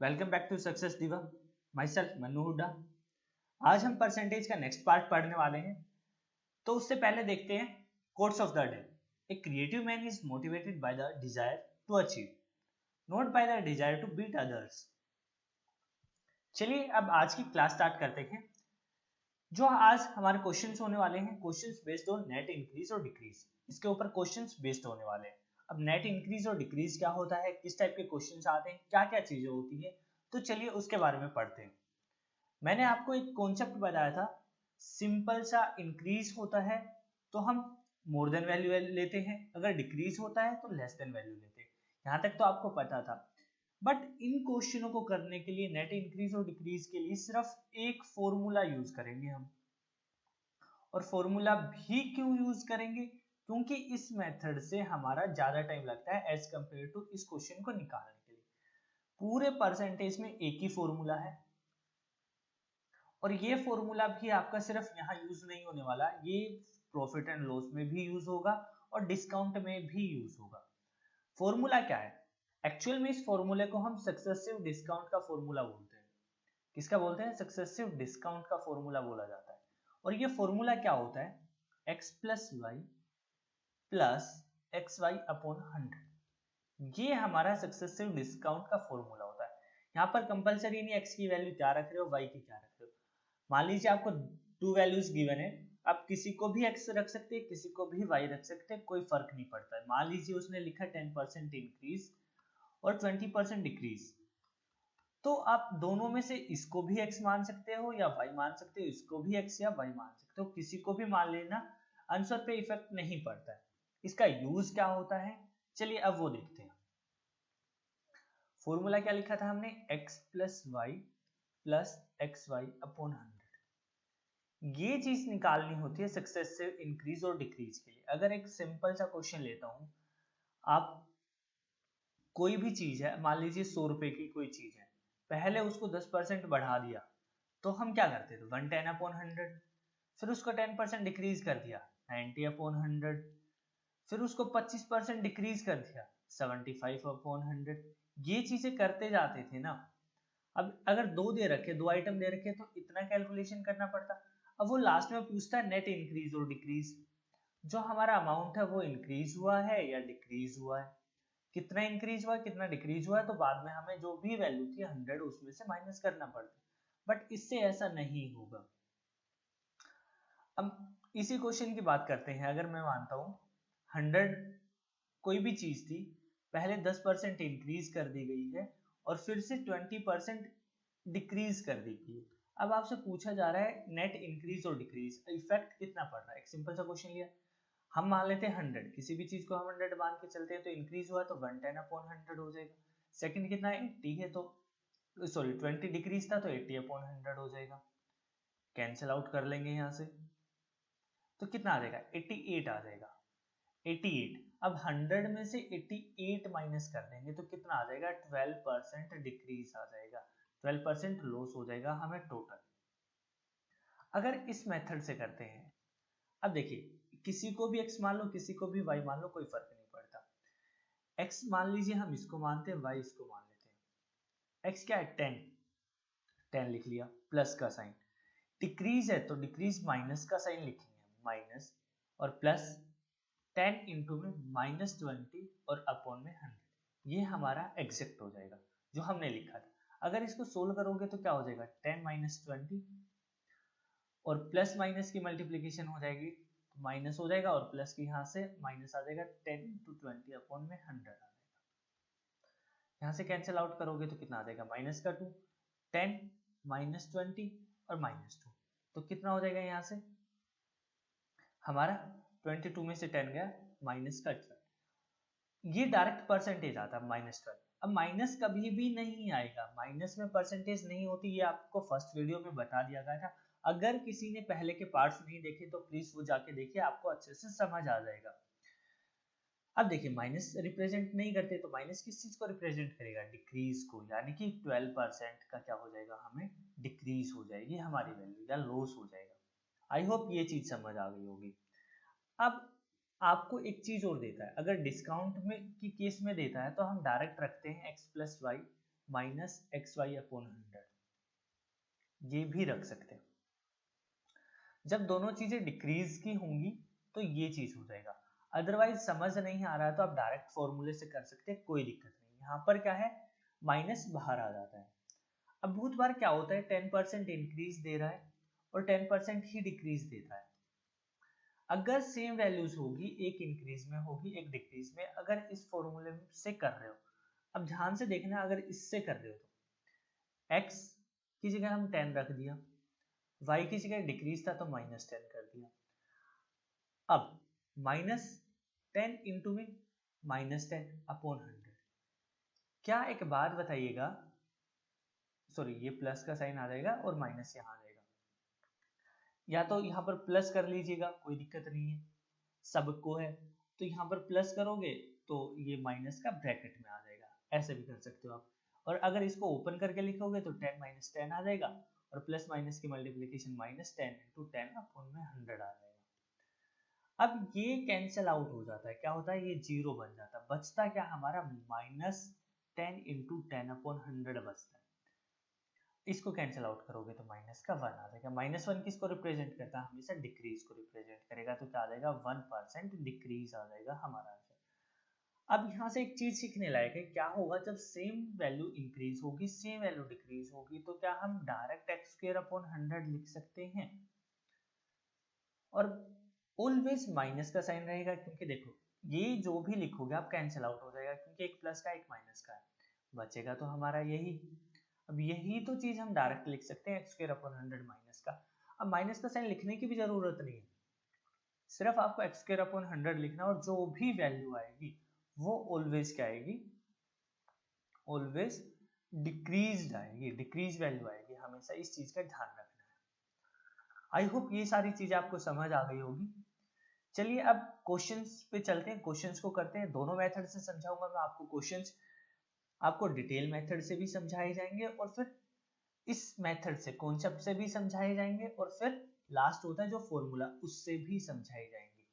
Welcome back to success दिवा। My self Mannu Hooda. आज हम परसेंटेज का नेक्स्ट पार्ट पढ़ने वाले हैं। तो उससे पहले देखते हैं quotes of the day. A creative man is motivated by the desire to achieve, not by the desire to beat others. चलिए अब आज की क्लास स्टार्ट करते हैं। जो आज हमारे क्वेश्चंस होने वाले हैं, questions based on net increase और डिक्रीज, इसके ऊपर क्वेश्चंस बेस्ड होने वाले हैं। अब नेट इंक्रीज और डिक्रीज क्या होता है, किस टाइप के क्वेश्चंस आते हैं, क्या क्या चीजें होती है, तो चलिए उसके बारे में पढ़ते हैं। मैंने आपको एक कॉन्सेप्ट बताया था, सिंपल सा इंक्रीज होता है तो हम मोर देन वैल्यू लेते हैं, अगर डिक्रीज होता है तो लेस देन वैल्यू लेते हैं। यहाँ तक तो आपको पता था। बट इन क्वेश्चनों को करने के लिए, नेट इंक्रीज और डिक्रीज के लिए सिर्फ एक फॉर्मूला यूज करेंगे हम। और फॉर्मूला भी क्यों यूज करेंगे? क्योंकि इस मेथड से हमारा ज्यादा टाइम लगता है एज कंपेयर टू इस क्वेश्चन को निकालने के लिए। पूरे परसेंटेज में एक ही फॉर्मूला है और ये फॉर्मूला भी आपका सिर्फ यहाँ यूज नहीं होने वाला, ये प्रॉफिट एंड लॉस में भी यूज होगा और डिस्काउंट में भी यूज होगा। फॉर्मूला क्या है? एक्चुअल में इस फॉर्मूले को हम सक्सेसिव डिस्काउंट का फॉर्मूला बोलते हैं। किसका बोलते हैं? सक्सेसिव डिस्काउंट का फॉर्मूला बोला जाता है। और ये फॉर्मूला क्या होता है? x plus y plus x y upon 100, ये हमारा सक्सेसिव डिस्काउंट का फॉर्मूला होता है। यहाँ पर कंपलसरी नहीं x की वैल्यू क्या रख रहे हो, y की क्या रख रहे हो। मान लीजिए आपको टू वैल्यूज गिवन है, आप किसी को भी x रख सकते हैं, किसी को भी y रख सकते हैं, कोई फर्क नहीं पड़ता है। मान लीजिए उसने लिखा 10% इंक्रीज और 20% डिक्रीज, तो आप दोनों में से इसको भी x मान सकते हो या y मान सकते हो, इसको भी x या y मान सकते हो, किसी को भी मान लेना, आंसर पे इफेक्ट नहीं पड़ता है। इसका यूज क्या होता है, चलिए अब वो देखते हैं। फॉर्मूला क्या लिखा था हमने? x plus y plus x y upon 100। ये चीज निकालनी होती है सक्सेसिव इंक्रीज और डिक्रीज के लिए। अगर एक सिंपल सा क्वेश्चन लेता हूं, आप कोई भी चीज है, मान लीजिए 100 रुपए की कोई चीज है, पहले उसको 10% बढ़ा दिया तो हम क्या करते थे? 110 अपॉन 100। फिर उसको 10% डिक्रीज कर दिया, 90 अपॉन 100। फिर उसको 25% डिक्रीज कर दिया, 75 अपॉन 100। ये चीजें करते जाते थे ना। अब अगर दो दे रखे, दो आइटम दे रखे, तो इतना कैलकुलेशन करना पड़ता। अब वो लास्ट में पूछता है नेट इंक्रीज और डिक्रीज, जो हमारा अमाउंट है वो इंक्रीज हुआ है या डिक्रीज हुआ है, कितना इंक्रीज हुआ है कितना डिक्रीज हुआ है, तो बाद में हमें जो भी वैल्यू थी 100 उसमें से माइनस करना पड़ता। बट इससे ऐसा नहीं होगा। अब इसी क्वेश्चन की बात करते हैं। अगर मैं मानता हूं 100 कोई भी चीज थी, पहले 10% इंक्रीज कर दी गई है और फिर से 20% डिक्रीज कर दी गई है। अब आपसे पूछा जा रहा है नेट इंक्रीज और डिक्रीज, इफेक्ट कितना पड़ रहा है। एक सिंपल सा क्वेश्चन लिया, हम मान लेते हैं 100, किसी भी चीज को हम 100 मान के चलते हैं, तो इंक्रीज हुआ तो 110 अपॉन 100 हो जाएगा। सेकंड कितना है? 80 है, तो सॉरी 20 डिक्रीज था तो 80 अपॉन 100 हो जाएगा। कैंसिल आउट कर लेंगे यहाँ से, तो कितना आ जाएगा? 88 आ जाएगा। 88, अब 100 में से 88 माइनस कर देंगे तो कितना आ जाएगा? 12% डिक्रीज आ जाएगा, 12% लॉस हो जाएगा हमें टोटल। अगर इस मेथड से करते हैं, अब देखिए किसी को भी x मान लो, किसी को भी y मान लो, कोई फर्क नहीं पड़ता। x मान लीजिए हम इसको मानते हैं, y इसको मान लेते हैं। x क्या है? 10, 10 लिख लिया, प्लस का साइन। डिक्रीज है तो डिक्रीज माइनस का साइन लिखेंगे, माइनस, और प्लस 10 इंटू में -20 और अपॉन में 100। ये हमारा एग्जैक्ट हो जाएगा जो हमने लिखा था। अगर इसको सोल्व करोगे तो क्या हो जाएगा? 10 माइनस 20 और प्लस माइनस की मल्टीप्लीकेशन हो जाएगी, माइनस हो जाएगा, और प्लस की यहाँ से माइनस आ जाएगा, 10 इंटू 20 अपॉन में 100 आ जाएगा। यहाँ से कैंसिल आउट करोगे तो कितना आ जाएगा? माइनस का 2, 10 माइनस 20 और -2, तो कितना हो जाएगा? यहाँ से हमारा 22 में से 10 गया, माइनस का 12। ये डायरेक्ट परसेंटेज आता है -12। अब माइनस कभी भी नहीं आएगा, माइनस में परसेंटेज नहीं होती, ये आपको फर्स्ट वीडियो में बता दिया गया था। अगर किसी ने पहले के पार्ट्स नहीं देखे तो प्लीज वो जाके देखिए, आपको अच्छे से समझ आ जाएगा। अब देखिए माइनस रिप्रेजेंट नहीं करते तो माइनस किस चीज को रिप्रेजेंट करेगा? डिक्रीज को, यानी कि 12% का क्या हो जाएगा? हमें डिक्रीज हो जाएगी हमारी वैल्यू, या लॉस हो जाएगा। आई होप ये चीज समझ आ गई होगी। अब आपको एक चीज और देता है, अगर डिस्काउंट में की केस में देता है तो हम डायरेक्ट रखते हैं x plus y minus x y upon 100, ये भी रख सकते हैं। जब दोनों चीजें डिक्रीज की होंगी तो ये चीज हो जाएगा। अदरवाइज समझ नहीं आ रहा है तो आप डायरेक्ट फॉर्मूले से कर सकते हैं, कोई दिक्कत नहीं। यहाँ पर क्या है, माइनस बाहर आ जाता है। अब बहुत बार क्या होता है, 10% इंक्रीज दे रहा है और 10% ही डिक्रीज देता है। अगर सेम वैल्यूज होगी, एक इंक्रीज में होगी एक डिक्रीज में, अगर इस फॉर्मूले से कर रहे हो, अब ध्यान से देखना, अगर इससे कर रहे हो तो x की जगह हम 10 रख दिया, y की जगह डिक्रीज था तो -10 कर दिया। अब -10 इंटू में -10 अपॉन 100, क्या एक बात बताइएगा, सॉरी ये प्लस का साइन आ जाएगा और माइनस यहाँ आ जाएगा, या तो यहाँ पर प्लस कर लीजिएगा कोई दिक्कत नहीं है, सबको है तो यहाँ पर प्लस करोगे तो ये माइनस का ब्रैकेट में आ जाएगा, ऐसे भी कर सकते हो आप। और अगर इसको ओपन करके लिखोगे तो 10 - 10 आ जाएगा और प्लस माइनस की मल्टीप्लिकेशन -10 इंटू 10 अपॉन में 100 आ जाएगा। अब ये कैंसिल आउट हो जाता है, क्या होता है, ये जीरो बन जाता है, बचता क्या हमारा -10 इंटू 10 अपॉन 100 बचता है। इसको कैंसिल आउट करोगे तो माइनस का 1 आ जाएगा। -1 किसको रिप्रेजेंट करता है, हमेशा डिक्रीज को रिप्रेजेंट करेगा, तो क्या आ जाएगा 1% डिक्रीज आ जाएगा हमारा आंसर। अब यहाँ से एक चीज सीखने लायक है, क्या होगा जब सेम वैल्यू इंक्रीज होगी सेम वैल्यू डिक्रीज होगी, तो क्या हम डायरेक्ट एक्स स्क्वायर अपॉन 100 लिख सकते हैं, और ऑलवेज माइनस का साइन रहेगा, क्योंकि देखो ये जो भी लिखोगे आप कैंसिल आउट हो जाएगा, क्योंकि एक प्लस का एक माइनस का है, बचेगा तो हमारा यही। अब यही तो चीज हम डायरेक्ट लिख सकते हैं, एक्स स्क्वायर अपॉन 100 माइनस का। अब माइनस का साइन लिखने की भी जरूरत नहीं है, सिर्फ आपको एक्स स्क्वायर अपॉन 100 लिखना, और जो भी वैल्यू आएगी वो ऑलवेज क्या आएगी, ऑलवेज डिक्रीज्ड आएगी, डिक्रीज वैल्यू आएगी, हमेशा इस चीज का ध्यान रखना है। आई होप ये सारी चीजें आपको समझ आ गई होगी। चलिए अब क्वेश्चंस पे चलते हैं, क्वेश्चंस को करते हैं। दोनों मेथड से समझाऊंगा मैं आपको क्वेश्चंस, आपको डिटेल मेथड से भी समझाए जाएंगे और फिर इस मेथड से कॉन्सेप्ट से भी समझाए जाएंगे, और फिर लास्ट होता है जो फॉर्मूला, उससे भी समझाए जाएंगे।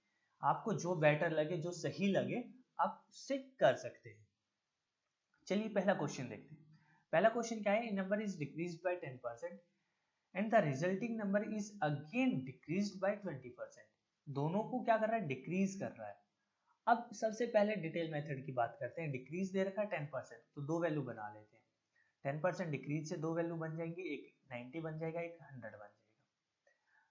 आपको जो बेटर लगे, जो सही लगे, आप उससे कर सकते हैं। चलिए पहला क्वेश्चन देखते हैं। पहला क्वेश्चन क्या है, number is decreased bye 10% and the resulting number is again decreased bye 20%। दोनों को क्या कर रहा है, डिक्रीज कर रहा है। अब सबसे पहले डिटेल मेथड की बात करते हैं। डिक्रीज दे रखा है 10%, तो दो वैल्यू बना लेते हैं। 10% डिक्रीज से दो वैल्यू बन जाएंगी, एक 90 बन जाएगा, एक 100 बन जाएगा।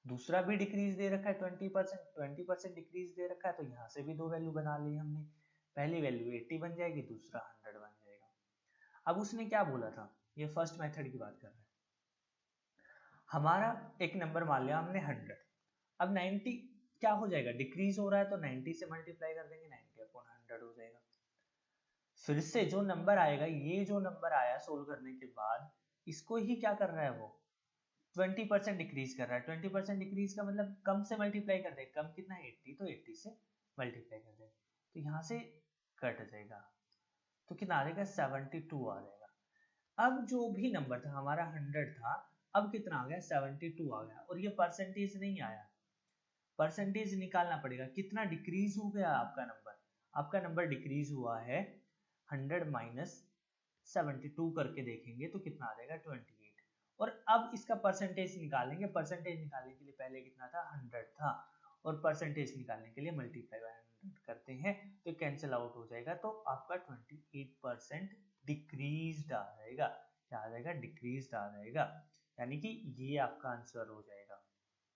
दूसरा भी डिक्रीज दे रखा है 20% डिक्रीज दे रखा है, तो यहाँ से भी दो वैल्यू बना ली हमने। पहली वैल्यू 80 बन जाएगी, दूसरा 100 बन जाएगा। अब उसने क्या बोला था, ये फर्स्ट मेथड की बात कर रहे हैं। हमारा एक नंबर मान लिया हमने 100, अब 90 क्या हो जाएगा, डिक्रीज हो रहा है, तो 90 से मल्टीप्लाई कर देंगे, 90 अपॉन 100 हो जाएगा। फिर से जो नंबर आएगा, ये जो नंबर आया सोल्व करने के बाद, इसको ही क्या कर रहा है वो 20% डिक्रीज कर रहा है। 20% डिक्रीज का मतलब कम से मल्टीप्लाई कर दे, कम कितना 80, तो 80 से मल्टीप्लाई कर दे, तो यहाँ से कट जाएगा, तो कितना आ जाएगा 72 आ जाएगा। अब जो भी नंबर था हमारा 100 था, अब कितना आ गया 72 आ गया, और ये परसेंटेज नहीं आया, परसेंटेज निकालना पड़ेगा, कितना डिक्रीज हो गया आपका नंबर, आपका नंबर डिक्रीज हुआ है 100 माइनस 72 करके देखेंगे तो कितना आ जाएगा 28। और अब इसका परसेंटेज निकालेंगे, परसेंटेज निकालने के लिए पहले कितना था 100 था, और परसेंटेज निकालने के लिए मल्टीप्लाई बाय 100 करते हैं तो कैंसिल आउट हो जाएगा, तो आपका 28% डिक्रीज्ड आ जाएगा। क्या आ जाएगा, डिक्रीज्ड आ जाएगा, यानी कि ये आपका आंसर हो जाएगा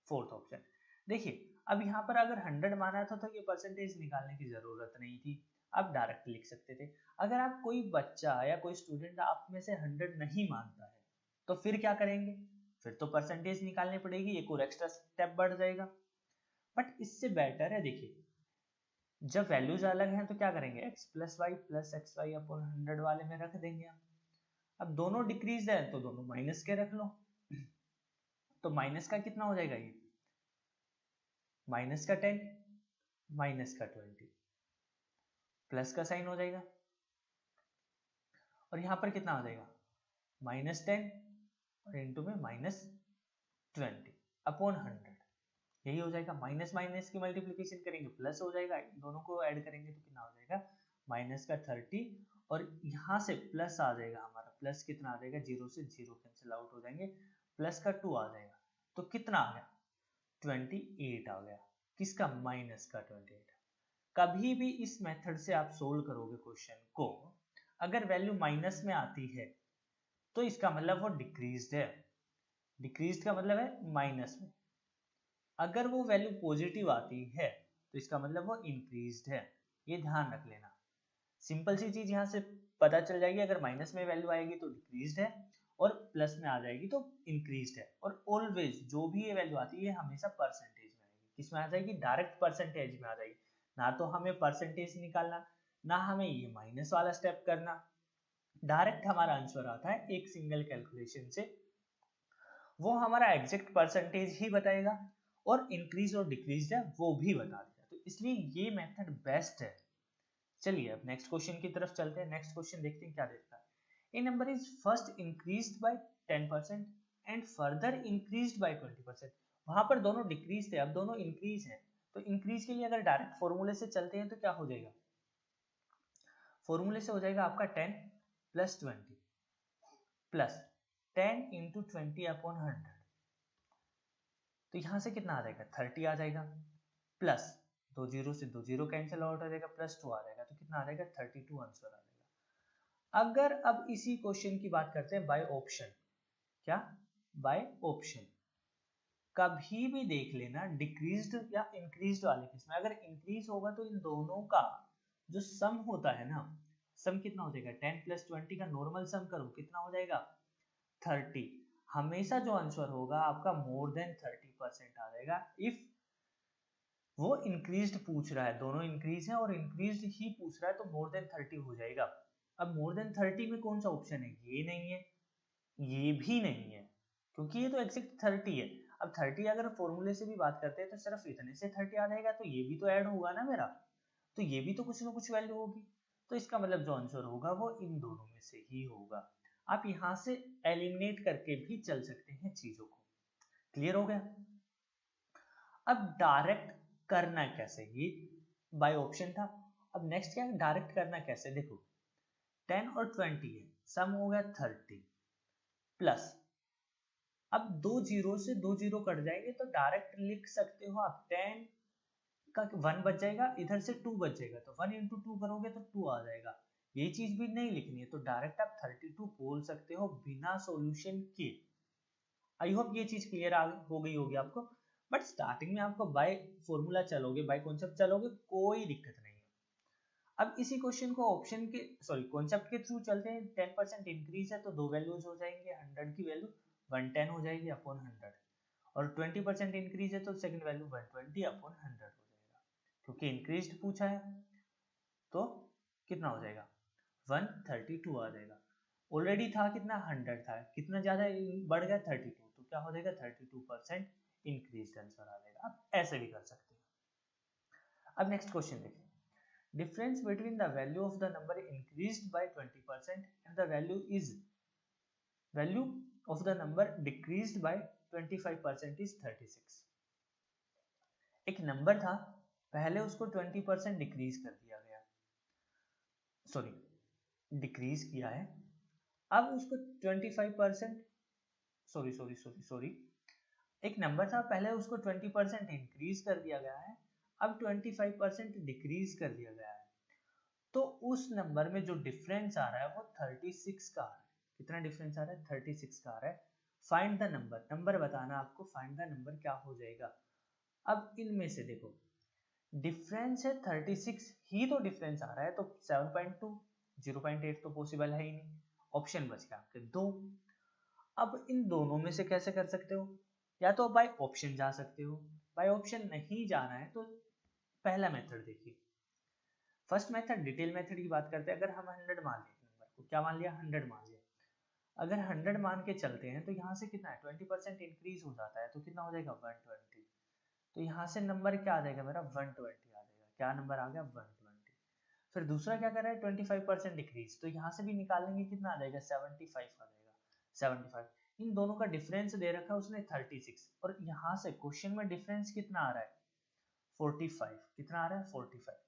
फोर्थ ऑप्शन। देखिए अब यहाँ पर अगर 100 माना था तो ये परसेंटेज निकालने की जरूरत नहीं थी, आप डायरेक्ट लिख सकते थे। अगर आप कोई बच्चा या कोई स्टूडेंट आप में से 100 नहीं मानता है तो फिर क्या करेंगे, फिर तो परसेंटेज निकालनी पड़ेगी, एक और एक्स्ट्रा स्टेप बढ़ जाएगा। बट इससे बेटर है, देखिए जब वैल्यूज अलग हैं तो क्या करेंगे, x plus y plus x y upon 100 वाले में रख देंगे हम। अब दोनों डिक्रीज है तो दोनों माइनस के रख लो, तो माइनस का कितना हो जाएगा, ये माइनस का 10 माइनस का 20, प्लस का साइन हो जाएगा, और यहां पर कितना हो जाएगा -10 और इंटू में -20 अपॉन 100, यही हो जाएगा। माइनस माइनस की मल्टीप्लिकेशन करेंगे प्लस हो जाएगा, दोनों को ऐड करेंगे तो कितना हो जाएगा -30, और यहां से प्लस आ जाएगा हमारा प्लस कितना आ जाएगा, 0 से 0 कैंसिल आउट हो जाएंगे, प्लस का 2 आ जाएगा, तो कितना आ गया 28 आ गया, किसका, माइनस का 28। कभी भी इस मेथड से आप सोल्व करोगे क्वेश्चन को, अगर वैल्यू माइनस में आती है तो इसका मतलब वो डिक्रीज्ड है, डिक्रीज्ड का मतलब है माइनस में, अगर वो वैल्यू पॉजिटिव आती है तो इसका मतलब वो इंक्रीज्ड है, ये ध्यान रख लेना। सिंपल सी चीज यहाँ से पता चल जाएगी, अगर माइनस में वैल्यू आएगी तो डिक्रीज्ड है और प्लस में आ जाएगी तो इंक्रीज्ड है। और ऑलवेज जो भी ये वैल्यू आती है हमेशा परसेंटेज में आएगी, किसमें आ जाएगी, डायरेक्ट परसेंटेज में आ जाएगी, ना तो हमें परसेंटेज निकालना, ना हमें ये माइनस वाला स्टेप करना, डायरेक्ट हमारा आंसर आता है एक सिंगल कैलकुलेशन से, वो हमारा एग्जैक्ट परसेंटेज ही बताएगा और इंक्रीज और डिक्रीज है वो भी बता देगा, तो इसलिए ये मेथड बेस्ट है। चलिए अब नेक्स्ट क्वेश्चन की तरफ चलते हैं। नेक्स्ट क्वेश्चन देखते हैं क्या देता है। A number is first increased by 10% and further increased by 20%। वहां पर दोनों डिक्रीज थे, अब दोनों इंक्रीज हैं, तो इंक्रीज के लिए अगर डायरेक्ट फॉर्मूले से चलते हैं तो क्या हो जाएगा, फॉर्मूले से हो जाएगा आपका 10 प्लस 20 प्लस 10 इंटू 20 अपॉन 100, तो यहां से कितना आ जाएगा 30 आ जाएगा, प्लस 2 जीरो से 2 जीरो कैंसिल आउट हो जाएगा, प्लस 2 आ जाएगा, तो कितना आ जाएगा 32 आंसर आ जाएगा। अगर अब इसी क्वेश्चन की बात करते हैं बाय ऑप्शन, क्या, बाय ऑप्शन, कभी भी देख लेना डिक्रीज्ड या इंक्रीज्ड वाले केस में, अगर इंक्रीज होगा तो इन दोनों का जो सम होता है ना, सम कितना हो जाएगा, 10 प्लस 20 का नॉर्मल सम करो कितना हो जाएगा 30, हमेशा जो आंसर होगा आपका मोर देन 30% आ जाएगा। इफ वो इंक्रीज्ड पूछ रहा है, दोनों इंक्रीज है और इंक्रीज्ड ही पूछ रहा है, तो मोर देन 30 हो जाएगा। अब मोर देन 30 में कौन सा ऑप्शन है, ये नहीं है, ये भी नहीं है, क्योंकि ये तो एग्जैक्ट 30 है। अब 30 अगर फॉर्मूले से भी बात करते हैं तो सिर्फ इतने से 30 आ जाएगा, तो ये भी तो ऐड होगा ना मेरा, तो ये भी तो कुछ ना कुछ वैल्यू होगी, तो इसका मतलब जो आंसर होगा वो इन दोनों में से ही होगा। आप यहां से एलिमिनेट करके भी चल सकते हैं चीजों को। क्लियर हो गया। अब डायरेक्ट करना कैसे, ये बाय ऑप्शन था, अब नेक्स्ट क्या है, डायरेक्ट करना कैसे, देखो 10 और 20 है, सम हो गया 30 प्लस, अब 2 जीरो से 2 जीरो कट जाएंगे तो डायरेक्ट लिख सकते हो आप 10 का 1 बच जाएगा, इधर से 2 बच जाएगा, तो 1 इंटू 2 करोगे तो 2 आ जाएगा, ये चीज भी नहीं लिखनी है, तो डायरेक्ट आप 32 बोल सकते हो बिना सॉल्यूशन के। आई होप ये चीज क्लियर हो गई होगी आपको, बट स्टार्टिंग में आपको बाय फॉर्मूला चलोगे, बाय कॉन्सेप्ट चलोगे, कोई दिक्कत नहीं है। अब इसी क्वेश्चन को ऑप्शन के कॉन्सेप्ट के थ्रू चलते हैं। 10% इंक्रीज है तो दो वैल्यूज हो जाएंगे, 100 की वैल्यू 110 हो जाएगी अपॉन 100, और 20% इंक्रीज है तो सेकंड वैल्यू 120 अपॉन 100 हो जाएगा, क्योंकि इंक्रीज्ड पूछा है तो कितना हो जाएगा 132 आ जाएगा। ऑलरेडी था कितना 100 था, कितना ज्यादा बढ़ गया 32, तो क्या हो जाएगा 32% इंक्रीज आंसर आ जाएगा। आप ऐसे भी कर सकते हैं। अब नेक्स्ट क्वेश्चन देखिए, difference between the value of the number increased by 20% and the value of the number decreased by 25% is 36। एक नंबर था, पहले उसको 20% डिक्रीज कर दिया गया, डिक्रीज किया है, अब उसको 25% एक नंबर था, पहले उसको 20% इंक्रीज कर दिया गया है, अब 25% डिक्रीज कर दिया गया है, तो उस नंबर में जो डिफरेंस आ रहा है वो 36 का आ रहा है। कितना डिफरेंस आ रहा है 36 का आ रहा है। फाइंड द नंबर, नंबर बताना आपको, फाइंड द नंबर क्या हो जाएगा। अब इनमें से देखो डिफरेंस है 36 ही, तो डिफरेंस आ रहा है, तो 7.2, 0.8 तो पॉसिबल है ही नहीं, ऑप्शन बच गया आपके दो। अब इन दोनों में से कैसे कर सकते हो, या तो बाय ऑप्शन जा सकते हो, बाय ऑप्शन नहीं जाना है तो पहला मेथड देखिए। फर्स्ट मेथड डिटेल मेथड की बात करते हैं, अगर हम 100 मान लें नंबर को, क्या मान लिया 100 मान लिया, अगर 100 मान के चलते हैं तो यहाँ से कितना है 20% इंक्रीज हो जाता है, तो कितना हो जाएगा 120, तो यहाँ से नंबर क्या आ जाएगा मेरा 120 आ जाएगा, क्या नंबर आ गया 120। फिर दूसरा क्या कर रहा है 25% डिक्रीज, तो यहाँ से भी निकालेंगे कितना आ जाएगा 75 आ जाएगा, 75। इन दोनों का डिफरेंस दे रखा है उसने 36, और यहाँ से क्वेश्चन में डिफरेंस कितना आ रहा है 45, कितना आ रहा है 45,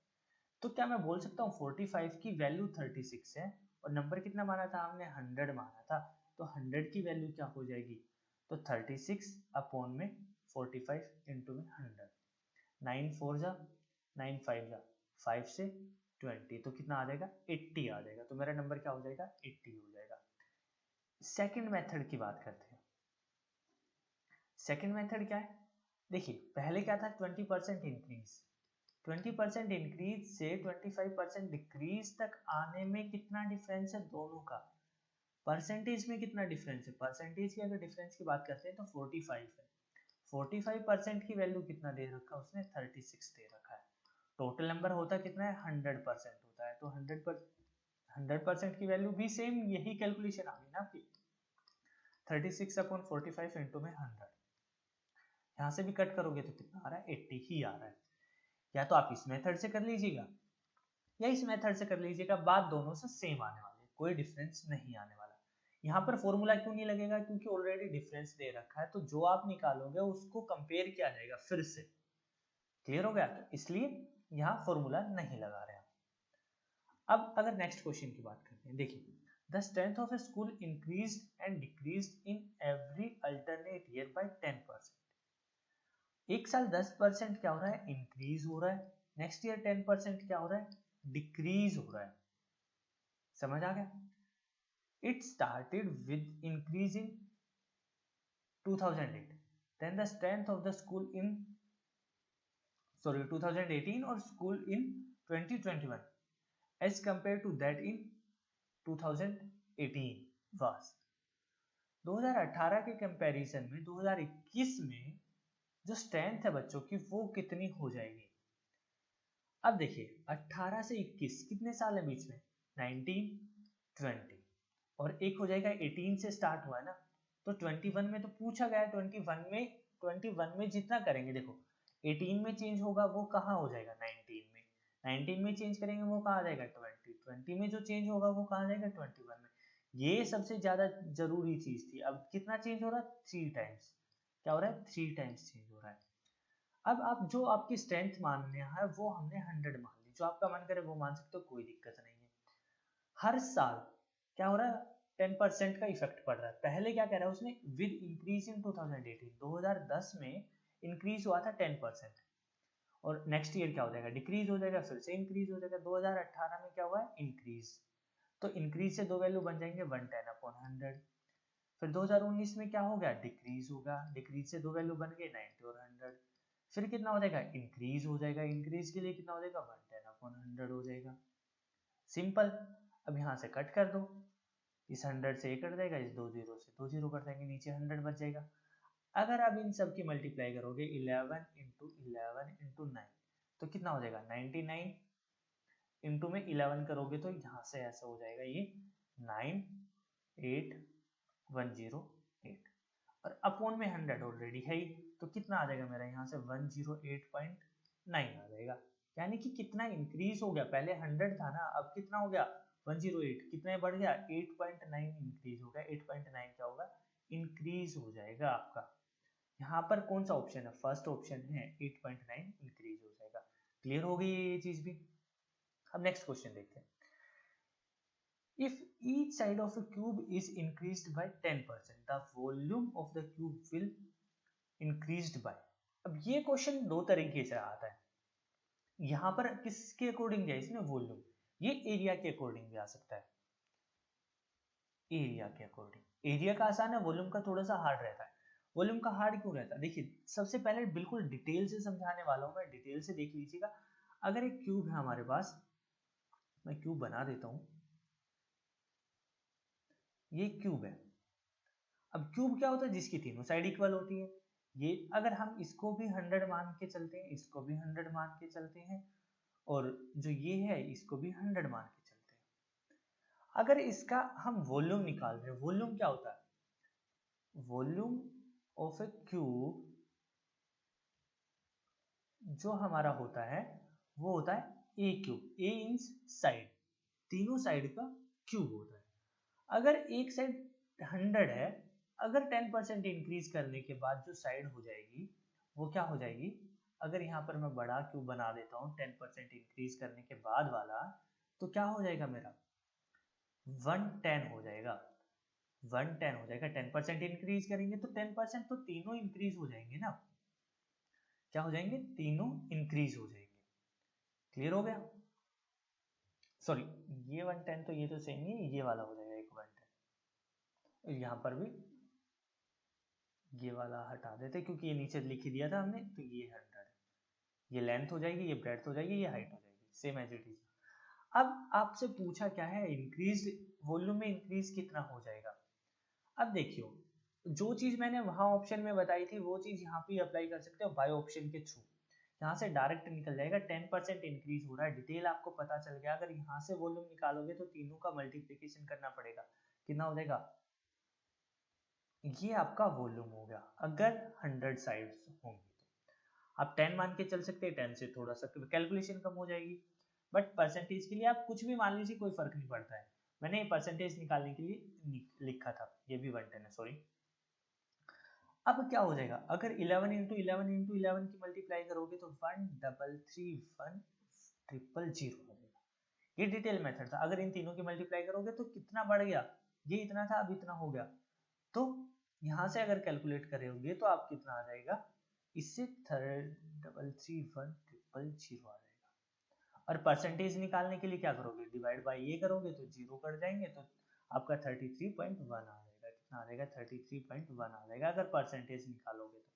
तो क्या मैं बोल सकता हूँ 45 की वैल्यू 36 है और नंबर कितना माना था हमने, 100 माना था, तो 100 की वैल्यू क्या हो जाएगी, तो 36 अपॉन में 45 इंटू में 100, 9 4 जा 9 5 जा 5 से 20, तो कितना आ जाएगा 80 आ जाएगा, तो मेरा नंबर क्या हो जाएगा 80 हो जाएगा। सेकंड मेथड की बात करते हैं। सेकंड मेथड क्या है, देखिए पहले क्या था 20% इंक्रीज, 20% इंक्रीज से 25% डिक्रीज तक आने में कितना डिफरेंस है दोनों का, परसेंटेज में कितना डिफरेंस है, परसेंटेज की अगर डिफरेंस की बात करते हैं तो 45 है, 45% की वैल्यू कितना दे रखा है उसने, 36 दे रखा है, टोटल नंबर होता कितना है 100% होता है, तो 100% की वैल्यू भी सेम यही कैलकुलेशन आ गई ना आपकी, 36 अपॉन 45 इंटू में 100, यहाँ से भी कट करोगे तो कितना आ रहा है 80 ही आ रहा है। या तो आप इस मेथड से कर लीजिएगा या इस मेथड से कर लीजिएगा, बात दोनों से सेम आने वाली है, कोई डिफरेंस नहीं आने वाला। यहाँ पर फॉर्मूला क्यों नहीं लगेगा, क्योंकि ऑलरेडी डिफरेंस दे रखा है, तो जो आप निकालोगे उसको कंपेयर किया जाएगा फिर से, क्लियर हो गया, तो इसलिए यहाँ फॉर्मूला नहीं लगा रहे हैं। अब अगर नेक्स्ट क्वेश्चन की बात करते हैं, देखिए the strength of a school increased and decreased in every alternate year by 10%, एक साल 10% क्या हो रहा है इंक्रीज हो रहा है, नेक्स्ट ईयर 10% क्या हो रहा है डिक्रीज हो रहा है, समझ आ गया। It started with increase in 2008, then the strength of the school in 2018 और school in 2021 as compared to that in 2018 was, 2018 के कंपैरिजन में 2021 में जो स्ट्रेंथ है बच्चों की वो कितनी हो जाएगी। अब देखिए 18 से 21 कितने साल है बीच में, 19 20, और एक हो जाएगा 18 से स्टार्ट हुआ है ना, तो 21 में तो पूछा गया है, 21 में जितना करेंगे, देखो 18 में चेंज होगा वो कहाँ हो जाएगा 19 में, 19 में चेंज करेंगे वो कहाँ आ जाएगा 20 में जो चेंज होगा वो कहाँ आ जाएगा 21 में, ये सबसे ज्यादा जरूरी चीज थी। अब कितना चेंज हो रहा है 3 टाइम्स, क्या हो रहा है 3 टाइम्स चेंज हो रहा है। अब आप जो आपकी स्ट्रेंथ मानने है वो हमने 100 मान ली, जो आपका मन करे वो मान सकते हो, कोई दिक्कत नहीं है। हर साल क्या हो रहा है 10% का इफेक्ट पड़ रहा है, पहले क्या कह रहा है उसने विद इंक्रीज इन 2018, 2010 में इंक्रीज हुआ था 10%, और नेक्स्ट ईयर क्या हो जाएगा डिक्रीज हो जाएगा, फिर से इंक्रीज हो जाएगा, 2018 में क्या हुआ है इंक्रीज, तो इंक्रीज से दो वैल्यू बन जाएंगे 110 अपॉन 100, फिर 2019 में क्या हो गया डिक्रीज होगा, डिक्रीज से दो वैल्यू बन गए 90 और 100, फिर कितना हो जाएगा इंक्रीज हो जाएगा, इंक्रीज के लिए कितना हो जाएगा 110 अपॉन 100 हो जाएगा, सिंपल। अब यहाँ से कट कर दो, इस 100 से ये कट जाएगा, इस 2 जीरो से 2 जीरो कट जाएंगे, नीचे 100 बच जाएगा। अगर आप इन सब की मल्टीप्लाई करोगे 11 इंटू 11 इंटू 9, तो कितना हो जाएगा 99 इंटू में 11 करोगे तो यहाँ से ऐसा हो जाएगा ये 98108, और अपॉन में 100 ऑलरेडी है ही, तो कितना आ जाएगा मेरा यहाँ से 108.9 आ जाएगा, यानी कि कितना इंक्रीज हो गया, पहले 100 था ना, अब कितना हो गया 108, कितना बढ़ गया 8.9 इंक्रीज हो गया, 8.9 क्या होगा इंक्रीज हो जाएगा आपका। यहाँ पर कौन सा ऑप्शन है, फर्स्ट ऑप्शन है 8.9 इंक्रीज हो जाएगा। क्लियर हो गई ये चीज भी। अब नेक्स्ट क्वेश्चन देखते हैं, if each side of a cube is increased by 10%, the volume of the cube will increased by। अब ये क्वेश्चन दो तरीके से आता है, यहाँ पर किसके अकॉर्डिंग दिया इसने वॉल्यूम, ये एरिया के अकॉर्डिंग भी आ सकता है, एरिया के अकॉर्डिंग, एरिया का आसान है, वॉल्यूम का थोड़ा सा हार्ड रहता है। वॉल्यूम का हार्ड क्यों रहता है, देखिए सबसे पहले बिल्कुल डिटेल से समझाने वाला हूं मैं, डिटेल से देख लीजिएगा। अगर एक क्यूब है हमारे पास, मैं क्यूब बना देता हूं, ये क्यूब है। अब क्यूब क्या होता है, जिसकी तीनों साइड इक्वल होती है, ये अगर हम इसको भी 100 मान के चलते हैं, इसको भी 100 मान के चलते हैं, और जो ये है इसको भी 100 मान के चलते हैं, अगर इसका हम वॉल्यूम निकाल रहे हैं, वॉल्यूम क्या होता है, वॉल्यूम ऑफ ए क्यूब जो हमारा होता है वो होता है ए क्यूब, ए मींस साइड, तीनों साइड का क्यूब होता है। अगर एक साइड 100 है, अगर 10% इंक्रीज करने के बाद जो साइड हो जाएगी वो क्या हो जाएगी, अगर यहाँ पर मैं बड़ा क्यूब बना देता हूँ 10% इंक्रीज करने के बाद वाला, तो क्या हो जाएगा मेरा 110 हो जाएगा, 110 हो जाएगा। 10% इंक्रीज करेंगे तो 10% तो तीनों इंक्रीज हो जाएंगे ना, क्या हो जाएंगे, तीनों इंक्रीज हो जाएंगे। क्लियर हो गया? सॉरी, ये 110 तो ये तो सेम ही, ये वाला हो जाएगा एक 110, यहाँ पर भी ये वाला हटा देते क्योंकि ये नीचे लिख ही दिया था हमने, तो ये 100, ये लेंथ हो जाएगी, ये ब्रेड्थ हो जाएगी, ये हाइट हो जाएगी, सेम एज इट इज। अब आपसे पूछा क्या है, इंक्रीज वॉल्यूम में इंक्रीज कितना हो जाएगा। अब देखियो, जो चीज मैंने वहां ऑप्शन में बताई थी वो चीज यहाँ पे अप्लाई कर सकते हो बाय ऑप्शन के थ्रू। यहाँ से डायरेक्ट निकल जाएगा, 10% इंक्रीज हो रहा है, डिटेल आपको पता चल गया। अगर यहाँ से वॉल्यूम निकालोगे तो तीनों का मल्टीप्लीकेशन करना पड़ेगा, कितना हो जाएगा, ये आपका वॉल्यूम हो गया अगर 100 साइड्स होंगी तो। आप 10 मान के चल सकते हैं, 10 से थोड़ा सा कैलकुलेशन कम हो जाएगी, बट परसेंटेज के लिए आप कुछ भी मान लीजिए, कोई फर्क नहीं पड़ता है। मैंने परसेंटेज निकालने के लिए लिखा था, ये भी 110 है, सॉरी। अब क्या हो जाएगा, अगर 11 इंटू 11 इंटू 11 की मल्टीप्लाई करोगे तो 1331000 हो जाएगा। ये डिटेल मेथड था। अगर इन तीनों की मल्टीप्लाई करोगे तो कितना बढ़ गया, ये इतना था अब इतना हो गया, तो यहाँ से अगर कैलकुलेट करोगे तो आप कितना आ जाएगा, इससे 1331000 आ जाएगा। और परसेंटेज निकालने के लिए क्या करोगे, डिवाइड बाय ये करोगे तो जीरो कट जाएंगे, तो आपका 33.1 आ जाएगा। कितना आ जाएगा, 33.1 आ जाएगा अगर परसेंटेज निकालोगे तो।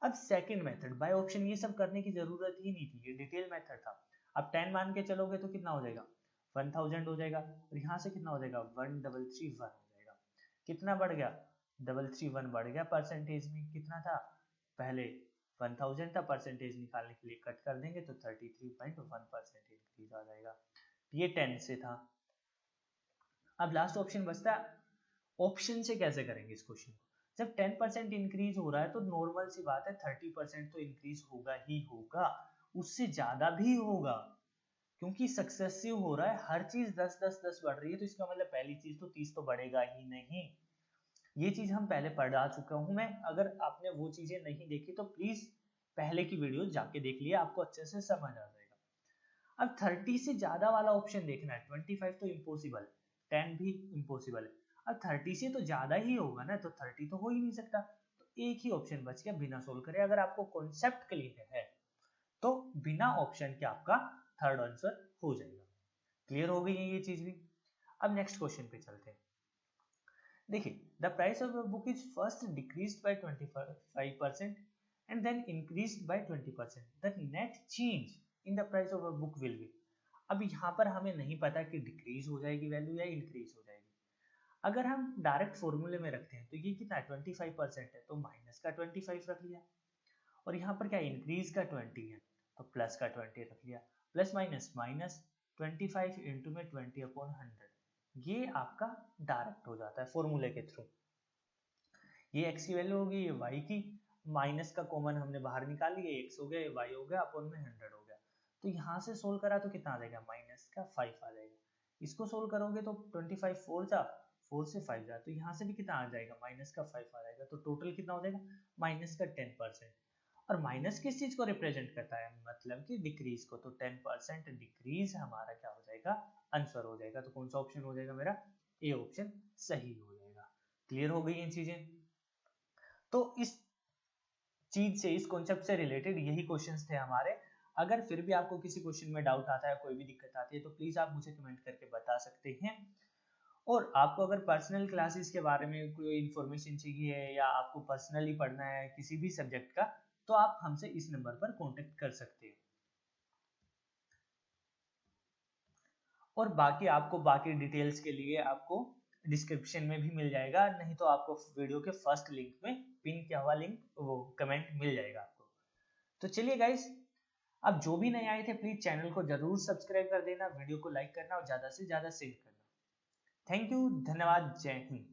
अब सेकंड मेथड बाय ऑप्शन, ये सब करने की जरूरत ही नहीं थी, ये डिटेल मेथड था। अब 10 मान के चलोगे तो कितना हो जाएगा, 1000 हो जाएगा, और यहाँ से कितना हो जाएगा, 1331 हो जाएगा। कितना बढ़ गया, 331 बढ़ गया। परसेंटेज में कितना था, पहले 1000 था, परसेंटेज निकालने के लिए कट कर देंगे तो 33.1% इंक्रीज आ जाएगा। ये 10 से था। अब लास्ट ऑप्शन बचता है, ऑप्शन से कैसे करेंगे इस क्वेश्चन को। जब 10% इंक्रीज हो रहा है तो नॉर्मल सी बात है 30% तो इंक्रीज होगा ही होगा, उससे ज्यादा भी होगा, क्योंकि सक्सेसिव हो रहा है, हर चीज 10 10 10 बढ़ रही है, तो इसका मतलब पहली चीज तो 30 तो बढ़ेगा ही नहीं। ये चीज हम पहले पढ़ा चुका हूं मैं, अगर आपने वो चीजें नहीं देखी तो प्लीज पहले की वीडियो जाके देख लिया, आपको अच्छे से समझ आ जाएगा। अब 30 से ज्यादा वाला ऑप्शन देखना है, 25 तो इम्पॉसिबल, 10 भी इम्पॉसिबल है। अब 30 से तो ज्यादा ही होगा ना, तो 30 तो हो ही नहीं सकता, तो एक ही ऑप्शन बच गया बिना सोल्व करे। अगर आपको कॉन्सेप्ट क्लियर है तो बिना ऑप्शन के आपका थर्ड आंसर हो जाएगा। क्लियर हो गई है ये चीज भी। अब नेक्स्ट क्वेश्चन पे चलते हैं। देखिए, the price of a book is first decreased by 25% and then increased by 20%, the net change in the price of a book will be. अब यहाँ पर हमें नहीं पता कि डिक्रीज हो जाएगी वैल्यू या इंक्रीज हो जाएगी। अगर हम डायरेक्ट फॉर्मूले में रखते हैं तो ये कितना है, 25% है, तो माइनस का 25 रख लिया, और यहाँ पर क्या इंक्रीज का 20 है तो प्लस का 20 रख लिया, प्लस माइनस माइनस 25 इंटू में 20/100, ये आपका डायरेक्ट हो जाता है फॉर्मूले के थ्रू। ये x की वैल्यू होगी, ये y की, माइनस का कॉमन हमने बाहर निकाल लिया, x हो गया, ये y हो गया, अपॉन में 100 हो गया। तो यहाँ से सोल्व करा तो कितना आ जाएगा, माइनस का 5 आ जाएगा। इसको सोल्व करोगे तो 25 4 जा, 4 से 5 जा, तो यहाँ से भी कितना आ जाएगा, माइनस का 5 आ जाएगा। तो टोटल कितना हो जाएगा, माइनस का 10%। और माइनस किस चीज को रिप्रेजेंट करता है, मतलब कि डिक्रीज को, तो 10% डिक्रीज हमारा क्या हो जाएगा, आंसर हो जाएगा। तो कौन सा ऑप्शन हो जाएगा मेरा, ए ऑप्शन सही हो जाएगा। क्लियर हो गई ये चीजें। तो इस चीज से, इस कॉन्सेप्ट से रिलेटेड यही क्वेश्चंस थे हमारे। अगर फिर भी आपको किसी क्वेश्चन में डाउट आता है, कोई भी दिक्कत आती है, तो प्लीज आप मुझे कमेंट करके बता सकते हैं। और आपको अगर पर्सनल क्लासेस के बारे में कोई इन्फॉर्मेशन चाहिए या आपको पर्सनली पढ़ना है किसी भी सब्जेक्ट का, तो आप हमसे इस नंबर पर कांटेक्ट कर सकते हैं। और बाकी आपको बाकी डिटेल्स के लिए आपको डिस्क्रिप्शन में भी मिल जाएगा, नहीं तो आपको वीडियो के फर्स्ट लिंक में पिन किया हुआ लिंक, वो कमेंट मिल जाएगा आपको। तो चलिए गाइस, अब जो भी नए आए थे प्लीज चैनल को जरूर सब्सक्राइब कर देना, वीडियो को लाइक करना और ज्यादा से ज्यादा शेयर करना। थैंक यू, धन्यवाद, जय हिंद।